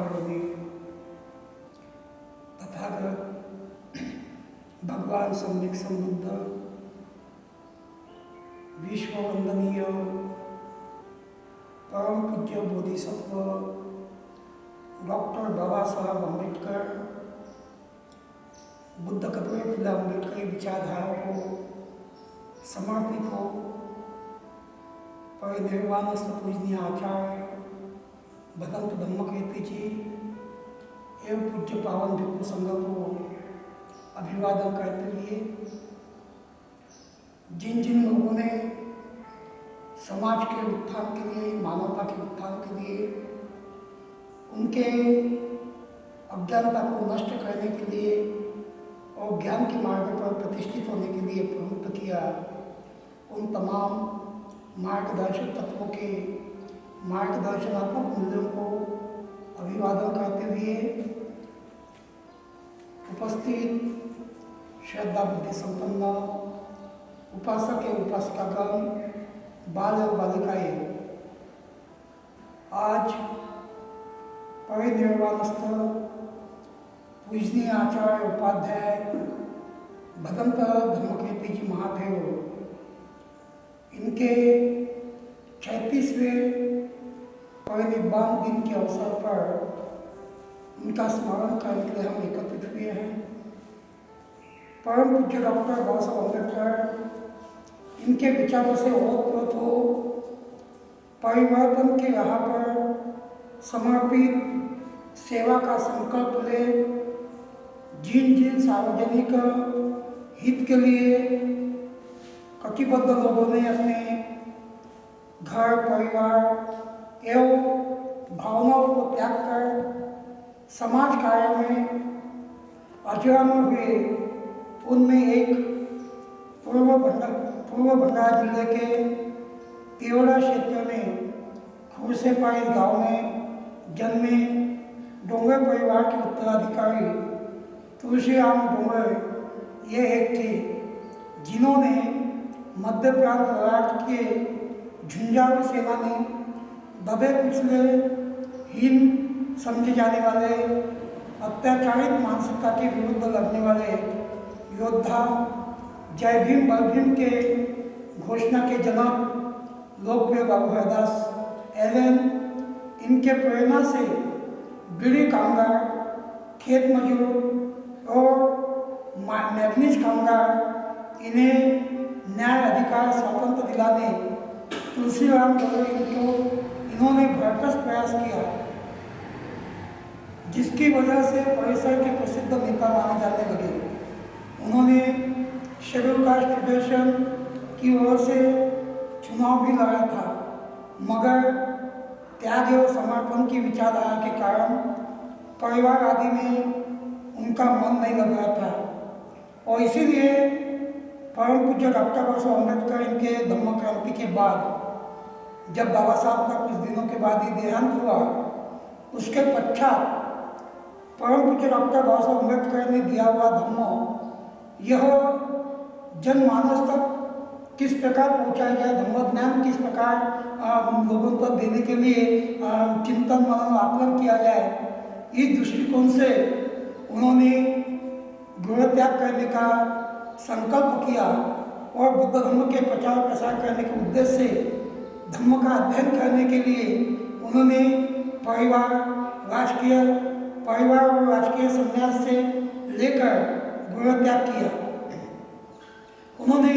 महानुभावों तथागत भगवान सम्यक संबुद्ध विश्व वंदनीय परम पूज्य बोधिसत्व डॉक्टर बाबा साहब अम्बेडकर बुद्ध कबीर अम्बेडकर की विचारधारा को समर्पित हो परिनिर्वाणस्थ पूजनीय आचार्य भदंत धम्मकीर्ति जी एवं पूज्य पावन भिक्षु संघ को अभिवादन करते हुए जिन जिन लोगों ने समाज के उत्थान के लिए, मानवता के उत्थान के लिए, उनके अज्ञानता को नष्ट करने के लिए और ज्ञान के मार्ग पर प्रतिष्ठित होने के लिए प्रवृत्त किया, उन तमाम मार्गदर्शक तत्वों के मार्गदर्शनात्मक मूल्यों को अभिवादन करते हुए उपस्थित श्रद्धा बुद्धि संपन्न उपासक एवं उपासिकागण, बाल और बालिकाएं, आज परिनिर्वाणस्थ पूजनीय आचार्य उपाध्याय भदंत धम्मकीर्ति जी महादेव इनके 36वें परिनिर्वाण दिन के अवसर पर उनका स्मरण करने के लिए हम एकत्रित हुए हैं। परम पूज्य डॉक्टर बाबा साहब अम्बेडकर इनके विचारों से ओतप्रोत हो परिवर्तन के राह पर समर्पित सेवा का संकल्प ले जिन जिन सार्वजनिक हित के लिए कटिबद्ध लोगों ने अपने घर परिवार एवं भावनाओं को त्याग कर समाज कार्य में अजरामर हुए, उनमें एक पूर्व भंडारा जिले के तिरोड़ा क्षेत्र में खुरसेपाई गांव में जन्मे डोंगर परिवार के उत्तराधिकारी तुलसीराम डोंगर ये एक थे जिन्होंने मध्य प्रांत राज्य के झुंझारू सेनानी, दबे कुचले, हीन समझे जाने वाले, अत्याचारित मानसिकता के विरुद्ध लड़ने वाले योद्धा, जय भीम बल भीम के घोषणा के जनक लोकप्रिय बाबू हरदास एलन, इनके प्रेरणा से बीड़ी कामगार, खेत मजदूर और मैग्नीज कामगार इन्हें न्याय अधिकार स्वतंत्र दिलाने तुलसीराम इन्होंने भरकस प्रयास किया, जिसकी वजह से परिसर के प्रसिद्ध नेता माने जाने लगे। उन्होंने शेड्यूल कास्ट फेडरेशन की ओर से चुनाव भी लड़ा था, मगर त्याग एवं समर्पण की विचारधारा के कारण परिवार आदि में उनका मन नहीं लग रहा था और इसीलिए परम पूज्य डॉक्टर बाबा साहब अम्बेडकर इनके धम्म क्रांति के बाद, जब बाबा साहब का कुछ दिनों के बाद ही देहांत हुआ, उसके पश्चात परम पूज्य डॉक्टर बाबा साहब अम्बेडकर ने दिया हुआ धम्म यह जनमानस तक किस प्रकार पहुंचाया जाए, धम्म ज्ञान किस प्रकार लोगों तक देने के लिए चिंतन मनन आकलन किया जाए, इस दृष्टिकोण से उन्होंने गृह त्याग करने का संकल्प किया और बुद्ध धर्म के प्रचार प्रसार करने के उद्देश्य से धर्म का अध्ययन करने के लिए उन्होंने परिवार और राजकीय संन्यास से लेकर गृह त्याग किया। उन्होंने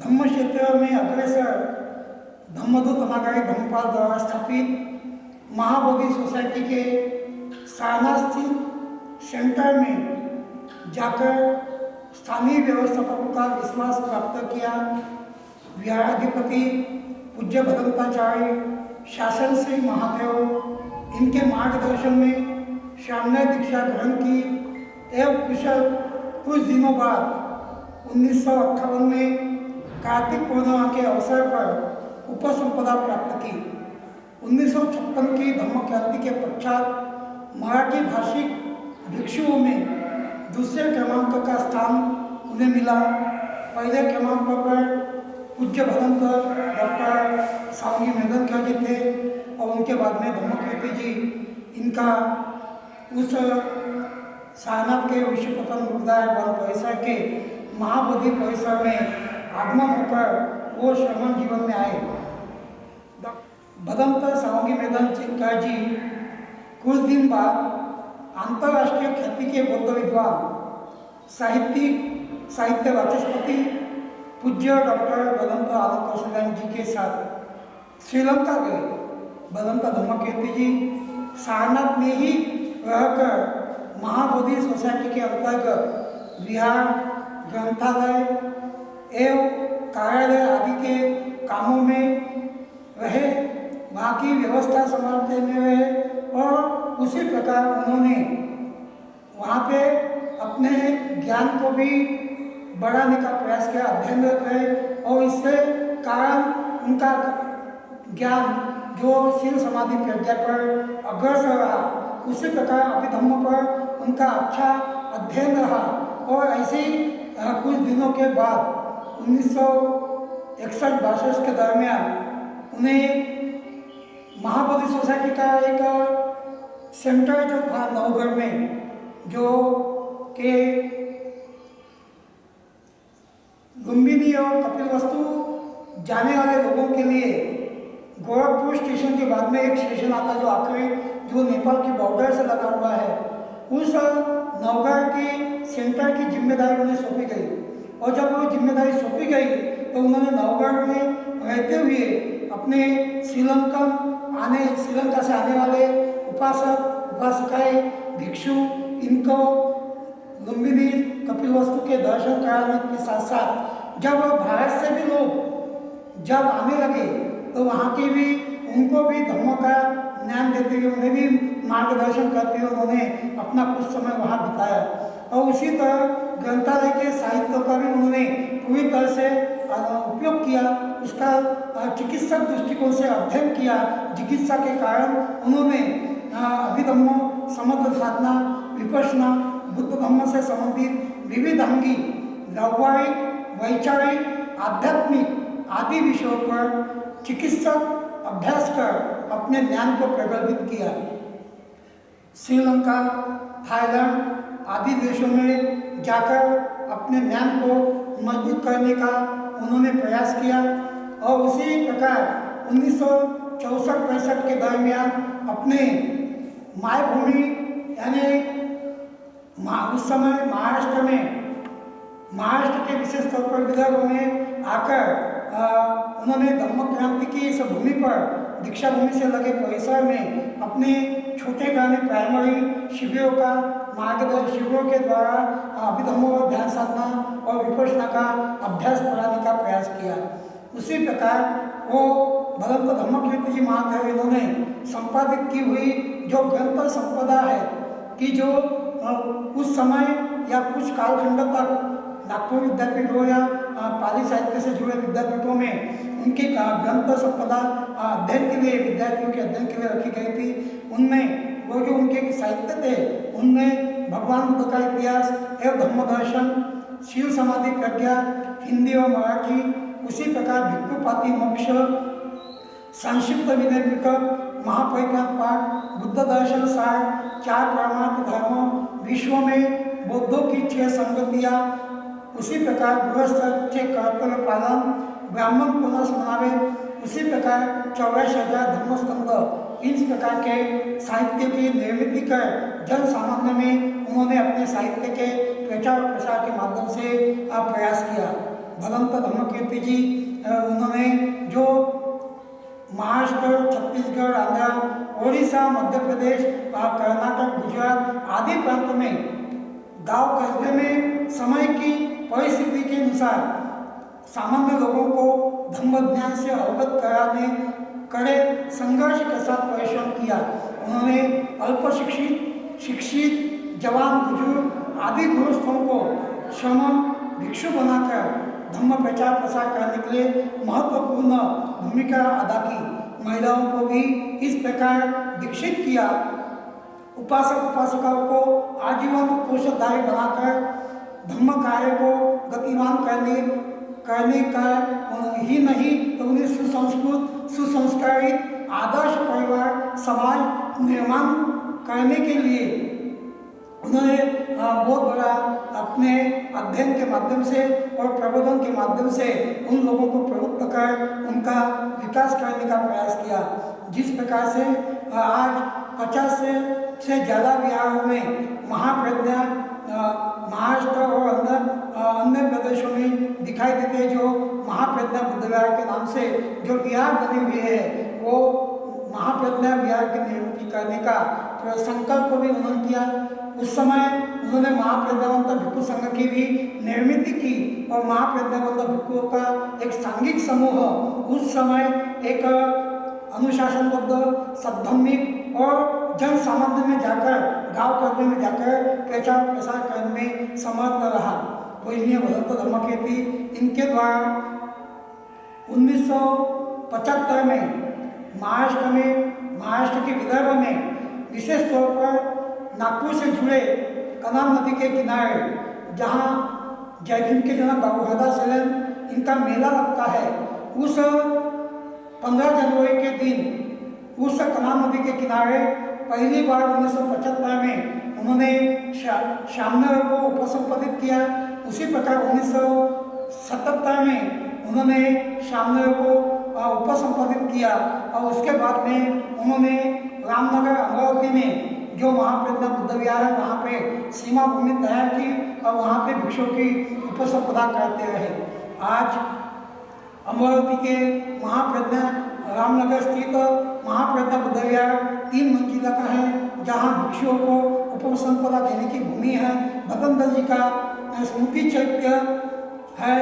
धम्म क्षेत्र में अग्रसर धम्मदूत अनागारी धम्मपाल द्वारा स्थापित महाबोधि सोसाइटी के सारनाथ स्थित सेंटर में जाकर स्थानीय व्यवस्थापकों का विश्वास प्राप्त किया। विहाराधिपति पूज्य भदंताचार्य शासन श्री महादेव इनके मार्गदर्शन में सामने दीक्षा ग्रहण की एवं कुशल कुछ दिनों बाद 1958 में कार्तिक पूर्णिमा के अवसर पर उपसंपदा प्राप्त की। 1956 की धम्म क्रांति के पश्चात मराठी भाषिक भिक्षुओं में दूसरे क्रमांक का स्थान उन्हें मिला। पहले क्रमांक पर पूज्य भदंत डॉक्टर सावंगी मेदनकर जी थे और उनके बाद में धम्मकीर्ति जी इनका उस सारनाथ के ऋषिपतन गुरुदाय वन परिसर के महाबोधि परिसर में आगमन होकर वो श्रमण जीवन में आए। भदंत सावंगी मैदान चिंकार जी कुछ दिन बाद अंतर्राष्ट्रीय ख्याति के बौद्ध विद्वान साहित्य वाचस्पति पूज्य डॉक्टर भदंत आनंद कौशल्यान जी के साथ श्रीलंका गए। भदंत धम्मकीर्ति जी सारनाथ में ही रहकर महाबोधि सोसाइटी के अंतर्गत विहार, ग्रंथालय एवं कार्यालय आदि के कामों में रहे, वहाँ की व्यवस्था संभालते में रहे और उसी प्रकार उन्होंने वहाँ पे अपने ज्ञान को भी बढ़ाने का प्रयास किया, अध्ययनरत रहे और इससे कारण उनका ज्ञान जो शील समाधि प्रज्ञा पर अग्रसर रहा, उसी प्रकार अभिधम्म पर उनका अच्छा अध्ययन रहा और ऐसे ही कुछ दिनों के बाद 1961-62 के दरमियान उन्हें महाबोधि सोसाइटी का एक सेंटर जो था नवगढ़ में, जो के लुम्बिनी और कपिलवस्तु जाने वाले लोगों के लिए गोरखपुर स्टेशन के बाद में एक स्टेशन आता जो आखिरी जो नेपाल की बॉर्डर से लगा हुआ है, उस नवगढ़ की सेंटर की जिम्मेदारी उन्हें सौंपी गई। और जब वो जिम्मेदारी सौंपी गई तो उन्होंने नवगढ़ में रहते हुए अपने श्रीलंका से आने वाले उपासक उपासिकाएं भिक्षु इनको लुम्बिनी कपिलवस्तु के दर्शन कराने के साथ साथ जब भारत से भी लोग जब आने लगे तो वहाँ की भी उनको भी धर्म का ज्ञान देते हुए उन्हें भी मार्गदर्शन करते हुए उन्होंने अपना कुछ समय वहाँ बिताया। और उसी तरह ग्रंथालय के साहित्य का भी उन्होंने पूरी तरह से उपयोग किया, उसका चिकित्सक दृष्टिकोण से अध्ययन किया। चिकित्सा के कारण उन्होंने अभिधम्म, समग्र साधना, विपश्यना, बुद्ध धम्म से संबंधित विविधांगी, व्यावहारिक, वैचारिक, आध्यात्मिक आदि विषयों पर चिकित्सक अभ्यास कर अपने ज्ञान को प्रगल्भित किया। श्रीलंका, थाईलैंड आदि देशों में जाकर अपने ज्ञान को मजबूत करने का उन्होंने प्रयास किया और उसी प्रकार 1964-65 के दरमियान अपने मायभूमि यानी उस समय महाराष्ट्र के विशेष तौर पर विदर्भ में आकर उन्होंने धम्म क्रांति की इस भूमि पर दीक्षा भूमि से लगे परिसर में अपने छोटे गाने प्राइमरी शिविरों का मार्गदर्शन शिविरों के द्वारा अभिधम्म और ध्यान साधना और विपश्यना का अभ्यास कराने का प्रयास किया। उसी प्रकार वो भदंत धम्मकीर्ति जी महादेव इन्होंने संपादित की हुई जो ग्रंथ संपदा है कि जो उस समय या कुछ कालखंड तक नागपुर विद्यापीठ हो या पाली साहित्य से जुड़े विद्यापीठों में उनकी ग्रंथ संपदा अध्ययन के लिए विद्यार्थियों के अध्ययन के लिए रखी गई थी। उनमें वो जो उनके साहित्य थे उनमें भगवान बुद्ध का इतिहास एवं धम्म दर्शन, शील समाधि प्रज्ञा, हिंदी और मराठी, उसी प्रकार भिक्षुपाति मोक्ष, संक्षिप्त विनय पिटक, महापरिज्ञान पाठ, बुद्ध दर्शन सार, 4 परमार्थ धर्म, विश्व में बौद्धों की 6 संगतियाँ, उसी प्रकार गृहस्थ के कर्तव्य पालन, ब्राह्मण पुनः मनावे, उसी प्रकार 84,000 धर्मस्कंद, इस प्रकार के साहित्य की निर्मित कर जन सामान्य में उन्होंने अपने साहित्य के प्रचार प्रसार के माध्यम से प्रयास किया। भदंत धम्मकीर्ति जी उन्होंने जो महाराष्ट्र, छत्तीसगढ़, आंध्र, ओडिशा, मध्य प्रदेश, कर्नाटक, गुजरात आदि प्रांत में गांव कस्बे में समय की परिस्थिति के अनुसार सामान्य लोगों को धम्म ज्ञान से अवगत कराने कड़े संघर्ष के साथ परिश्रम किया। उन्होंने अल्प शिक्षित जवान, बुजुर्ग आदि गृहस्थों को श्रमण भिक्षु बनाकर धम्म प्रचार प्रसार करने के लिए महत्वपूर्ण भूमिका अदा की। महिलाओं को भी इस प्रकार दीक्षित किया। उपासक उपासिकाओं को आजीवन पोषकदायी बनाकर धम्म कार्य को गतिमान करने का ही नहीं तो उन्हें सुसंस्कृत, सुसंस्कारित, आदर्श परिवार समाज निर्माण करने के लिए उन्होंने बहुत बड़ा अपने अध्ययन के माध्यम से और प्रबोधन के माध्यम से उन लोगों को प्रवृत्त कर उनका विकास करने का प्रयास किया। जिस प्रकार से आज 50 से ज़्यादा विहारों में महाप्रज्ञा महाराष्ट्र और अन्य प्रदेशों में दिखाई देते जो महाप्रज्ञा बुद्ध विहार के नाम से जो विहार बने हुए हैं, वो महाप्रज्ञा विहार की निर्मित करने का संकल्प भी उन्होंने किया। उस समय उन्होंने महाप्रज्ञावंत भिक्षु संघ की भी निर्मित की और महाप्रज्ञावंत भिक्षुओं का एक सांघिक समूह उस समय एक अनुशासनबद्ध, सद्धम्मिक और जन सामान्य में जाकर, गांव करने में जाकर प्रचार प्रसार करने में समर्थ रहा। पूजनीय भगवंत धम्मकीर्ति इनके द्वारा 1975 में महाराष्ट्र के विदर्भ में विशेष तौर पर नागपुर से जुड़े कनाम नदी के किनारे, जहाँ जय भीम के जनक बाबू हरदास सैलन इनका मेला लगता है, उस 15 जनवरी के दिन उस कनाम नदी के किनारे पहली बार 1975 में उन्होंने श्यामनगर को उपसंपादित किया। उसी प्रकार 1977 में उन्होंने श्यामनगर को उपसंपादित किया और उसके बाद में उन्होंने रामनगर अमरावती में जो महाप्रज्ञा बुद्ध विहार है वहाँ पे सीमा भूमि तैयार की और वहाँ पे भिक्षुओं की उपसंपदा करते रहे। आज अमरावती के महाप्रज्ञा रामनगर स्थित महाप्रज्ञा बुद्ध विहार 3 मंजिला का है, जहाँ भिक्षुओं को उपसंपदा देने की भूमि है। भगवंत जी का स्मृति चैत्य है,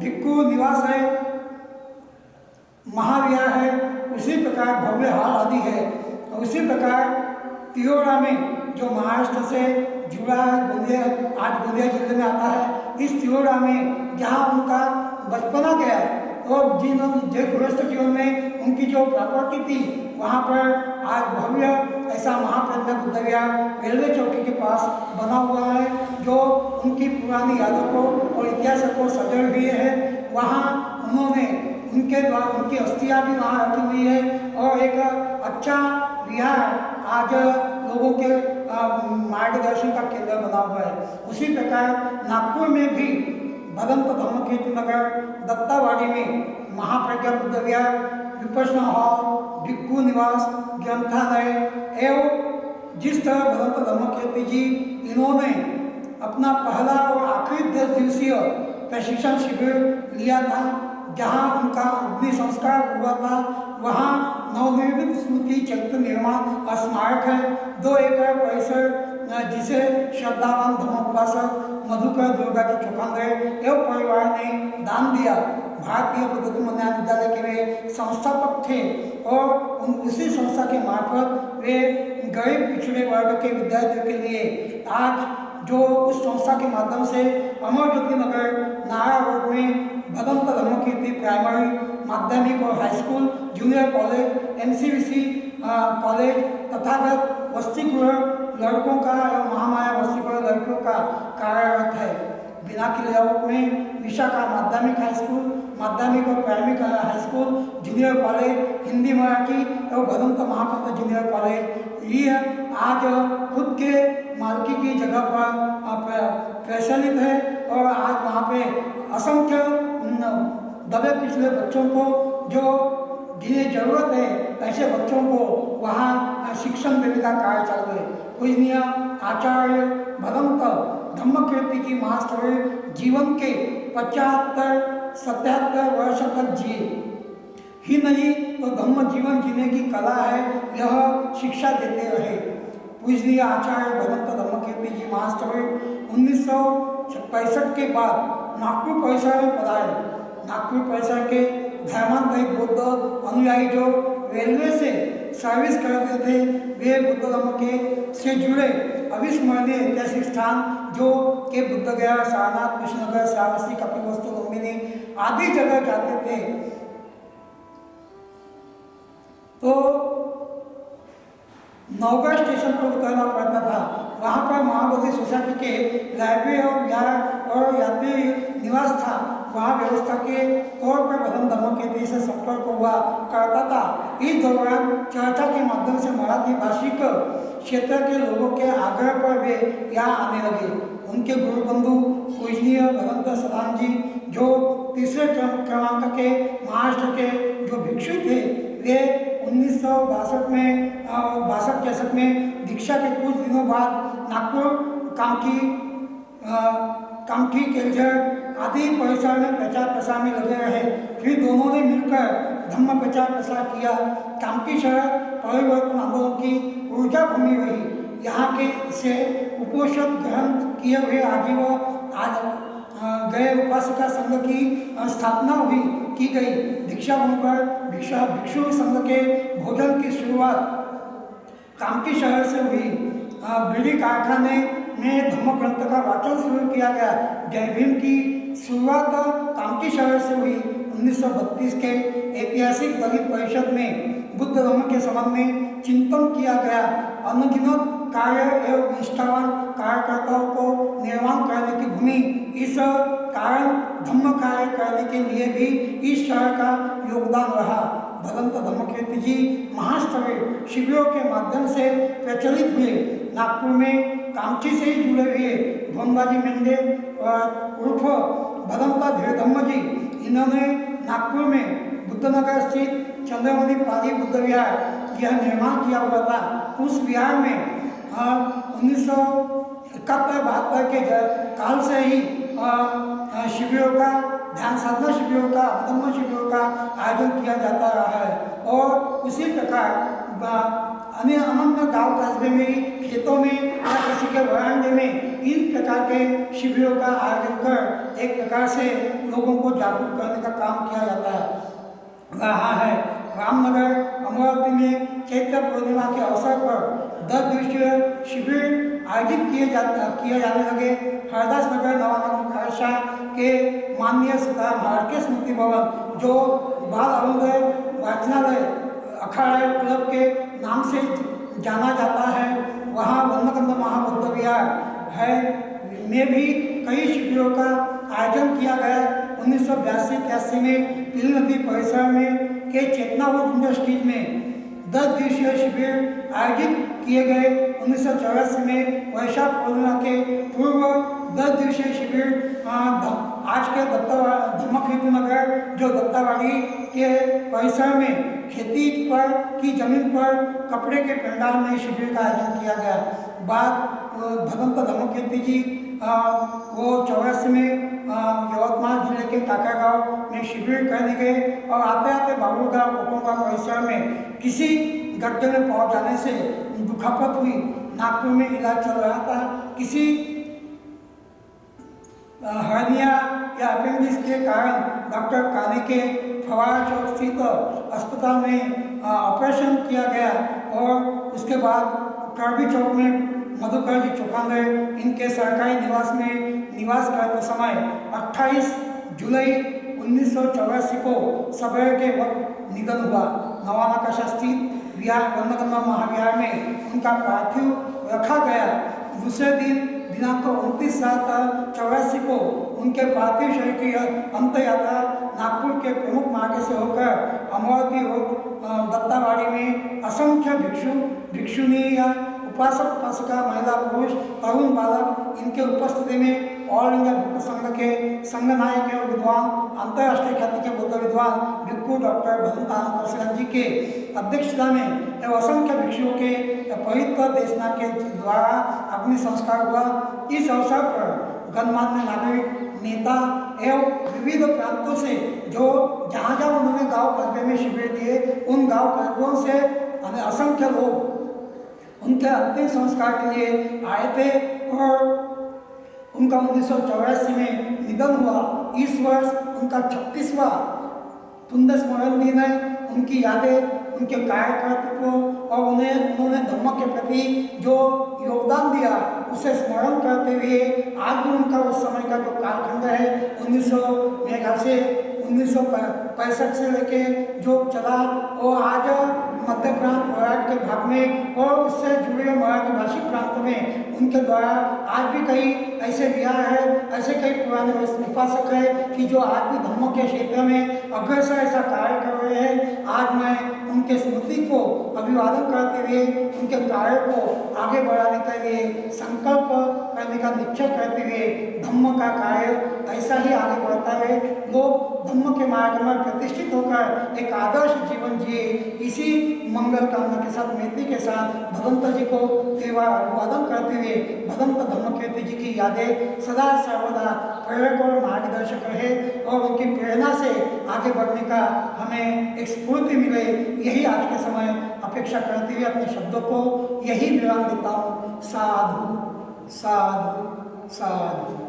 भिक्षु निवास है, महाविहार है, उसी प्रकार भव्य हॉल आदि है। और उसी प्रकार तिरोड़ा में जो महाराष्ट्र से जुड़ा है, आज गोंदिया जिले में आता है, इस तिरोड़ा में जहाँ उनका बचपना गया और जो गृहस्थ जीवन में उनकी जो प्रॉपर्टी थी, वहाँ पर आज भव्य ऐसा महाप्रज्ञा बुद्ध विहार रेलवे चौकी के पास बना हुआ है, जो उनकी पुरानी यादों को और इतिहास को सजाए हुए है। वहाँ उन्होंने उनके द्वारा उनकी अस्थियाँ भी वहाँ रखी हुई है और एक अच्छा विहार आज लोगों के मार्गदर्शन का केंद्र बना हुआ है। उसी प्रकार नागपुर में भी भगवंत धम्मकीर्ति नगर दत्तावाड़ी में महाप्रज्ञा बुद्ध विहार, विपश्यना हॉल, भिक्षु निवास, ग्रंथालय एवं जिस तरह भगवंत धम्मकीर्ति जी इन्होंने अपना पहला और आखिरी 10 दिवसीय प्रशिक्षण शिविर लिया था, जहाँ उनका अग्नि संस्कार हुआ था, वहाँ नवनिर्मित स्मृति चैत्य निर्माण स्मारक है। 2 एकड़ परिसर जिसे श्रद्धावान धर्मोपासक मधुकर दुर्गा की चौखंडे एवं परिवार ने दान दिया। भारतीय बुद्ध धर्म विद्यालय के वे संस्थापक थे और उसी संस्था के मार्फत वे गरीब पिछड़े वर्ग के विद्यार्थियों के लिए आज जो उस संस्था के माध्यम से अमर ज्योति नगर नारा रोड में भगवंत धम्मकीर्ति प्राइमरी, माध्यमिक और high school, junior college, NCVC college, Tathagat वसतिगृह लड़कों का और महामाया वसतिगृह लड़कियों का कार्यरत है। बिनाकी लेआउट में विशाखा माध्यमिक हाई स्कूल, माध्यमिक और primary high school, junior college, Hindi Marathi और भगवंत महापंत जूनियर कॉलेज, ये आज खुद के मालकी की जगह पर प्रचलित है और आज वहाँ पे असंख्य दबे पिछले बच्चों को जो जिन्हें जरूरत है ऐसे बच्चों को वहाँ शिक्षण देने का कार्य चालू है। पूजनीय आचार्य भगवंत धम्मकीर्ति जी महास्थविर जीवन के 75-77 वर्ष तक जिए ही नहीं तो धम्म जीवन जीने की कला है, यह शिक्षा देते रहे। पूजनीय आचार्य भगवंत धम्मकीर्ति जी महास्थविर 1965 के बाद नागपुर परिसर में पधारे। नागपुर परिसर के धर्मांतरित बुद्ध अनुयायी जो रेलवे से सर्विस करते थे, वे बुद्ध धर्म के से जुड़े अविस्मरणीय ऐतिहासिक स्थान जो के बुद्ध गया, सारनाथ, कृष्णनगर, श्रावस्ती, कपिलवस्तु, लुम्बिनी आदि जगह जाते थे। तो नौगढ़ स्टेशन पर उतरना पड़ता था। वहाँ पर महाबोधि सोसाइटी के लाइब्रेरी और विहार और यात्री निवास था। वहाँ व्यवस्था के तौर पर भगवंत धम्मकीर्ति से संपर्क हुआ करता था। इस दौरान चर्चा के माध्यम से मराठी भाषिक क्षेत्र के लोगों के आग्रह पर वे यहाँ आने लगे। उनके गुरु बंधु पूजनीय भगवंत सदान जी, जो तीसरे क्रमांक के महाराष्ट्र के जो भिक्षु थे, वे 1962 में 62-63 में दीक्षा के कुछ दिनों बाद नागपुर कामठी केलझर आदि परिसर में प्रचार प्रसार में लगे रहे। फिर दोनों ने मिलकर धम्म प्रचार प्रसार किया। कामठी शहर परिवर्तन आंदोलन की ऊर्जा भूमि रही। यहाँ के से उपोषद ग्रहण किए हुए आज गए उपासिका संघ की स्थापना की गई। दीक्षा भूमि पर भिक्षु संघ के भोजन की शुरुआत कामठी शहर से हुई। बीड़ी कारखाने में धम्म ग्रंथ का वाचन शुरू किया गया। जय भीम की शुरुआत कामठी शहर से हुई। 1932 के ऐतिहासिक दलित परिषद में बुद्ध धर्म के संबंध में चिंतन किया गया। अनगिनत कार्य एवं निष्ठावान कार्यकर्ताओं को निर्माण करने की भूमि। इस कारण धम्म कार्य करने के लिए भी इस शहर का योगदान रहा। भगवंत धम्मकीर्ति जी महास्तवीय शिविरों के माध्यम से प्रचलित हुए। नागपुर में कामठी से ही जुड़े हुए धोनबाजी मेंढे उर्फ भगवंत धीरधम्म जी, इन्होंने नागपुर में बुद्धनगर स्थित चंद्रमणि पाली बुद्ध विहार यह निर्माण किया हुआ था। उस विहार में 1971-72 के काल से ही शिविरों का, ध्यान साधना शिविरों का, धम्म शिविरों का आयोजन किया जाता रहा है। और उसी प्रकार अन्य गांव कस्बे में, खेतों में या किसी के वरांडे में इन प्रकार के शिविरों का आयोजन कर एक प्रकार से लोगों को जागरूक करने का काम किया जाता रहा है। रामनगर अमरावती में चैत्र पूर्णिमा के अवसर पर 10 दिवसीय शिविर आयोजित किए जाने लगे। हरदास नगर नवानगर के माननीय सीताराम हाड़के स्मृति भवन, जो बाल अरुणोदय वाचनालय अखाड़ा क्लब के नाम से जाना जाता है, वहाँ वन्नकंद महाबुद्ध विहार है में भी कई शिविरों का आयोजन किया गया। 1982-83 में पिली नदी परिसर में के चेतनावुड इंडस्ट्रीज में 10 दिवसीय शिविर आयोजित किए गए। 1984 में वैशाख पूर्णिमा के पूर्व 10 दिवसीय शिविर आज के धम्मकीर्ति नगर, जो दत्तावाड़ी के परिसर में खेती पर की जमीन पर कपड़े के पंडाल में शिविर का आयोजन किया गया। बाद भगवंत धम्मकीर्ति जी वो 84 में यवतमाल जिले के काकागांव में शिविर करने गए और आते आते बाबूगांव कोकोंगा परिसर में किसी गड्ढे में पहुंच जाने से दुखापत हुई। नागपुर में इलाज चल रहा था। किसी हर्निया या अपेंडिक्स के कारण डॉक्टर काने के फवारा चौक स्थित अस्पताल में ऑपरेशन किया गया और उसके बाद करबी चौक में मधुकर जी चौकांदे इनके सरकारी निवास में निवास करते समय 28 जुलाई 1984 को सवेरे के वक्त निधन हुआ। नवानाकाशा स्थित विहार वन्नकंद महाविहार में उनका पार्थिव रखा गया। दूसरे दिन दिनांक 29/7/84 को उनके पार्थिव शरीर की अंत यात्रा नागपुर के प्रमुख मार्ग से होकर अमरावती रोड दत्तावाड़ी में असंख्य भिक्षुणी या उपासक उपासिका, महिला पुरुष, तरुण बालक इनके उपस्थिति में ऑल इंडिया बुद्ध संघ के संघ नायक एवं विद्वान, अंतर्राष्ट्रीय ख्याति के बुद्ध विद्वान भिक्खु डॉक्टर भगवंत जी के अध्यक्षता में एवं असंख्य भिक्षुओं के पवित्र देशना के द्वारा अग्नि संस्कार हुआ। इस अवसर पर गणमान्य नागरिक, नेता एवं विविध प्रांतों से जो जहाँ जहाँ उन्होंने गांव कस्बे में शिविर दिए, उन गांव कस्बों से असंख्य लोग उनके अंतिम संस्कार के लिए आए थे और उनका 1984 में निधन हुआ। इस वर्ष उनका 36वां पुण्य स्मरण दिन है। उनकी यादें, उनके कार्यकर्तृत्व और उन्होंने धम्म के प्रति जो योगदान दिया उसे स्मरण करते हुए आज भी उनका उस समय का जो कालखंड है 1900 मेरे ख्याल से 1965 से लेके जो चला वो आज मध्य प्रांत मराठ के भाग में और उससे जुड़े हुए मराठी भाषी प्रांत में उनके द्वारा आज भी कई ऐसे विहार है, ऐसे कई पुराने उपासक है कि जो आज भी धर्म के क्षेत्र में अग्रसर ऐसा कार्य कर रहे हैं। आज मैं उनके स्मृति को अभिवादन करते हुए उनके कार्य को आगे बढ़ाने के लिए संकल्प करने का निश्चय करते हुए धम्म का कार्य ऐसा ही आगे बढ़ता है। लोग धम्म के मार्ग में प्रतिष्ठित होकर एक आदर्श जीवन जिए। इसी मंगल कामना के साथ मैत्री के साथ भगवंत जी को त्रिवार अभिवादन करते हुए भगवंत धम्मकीर्ति जी की यादें सदा सर्वदा प्रेरक और मार्गदर्शक रहे और उनकी प्रेरणा से आगे बढ़ने का हमें एक स्फूर्ति मिले, यही आज के समय अपेक्षा करते हुए अपने शब्दों को यही विराम देता हूँ। साधु साधु साधु।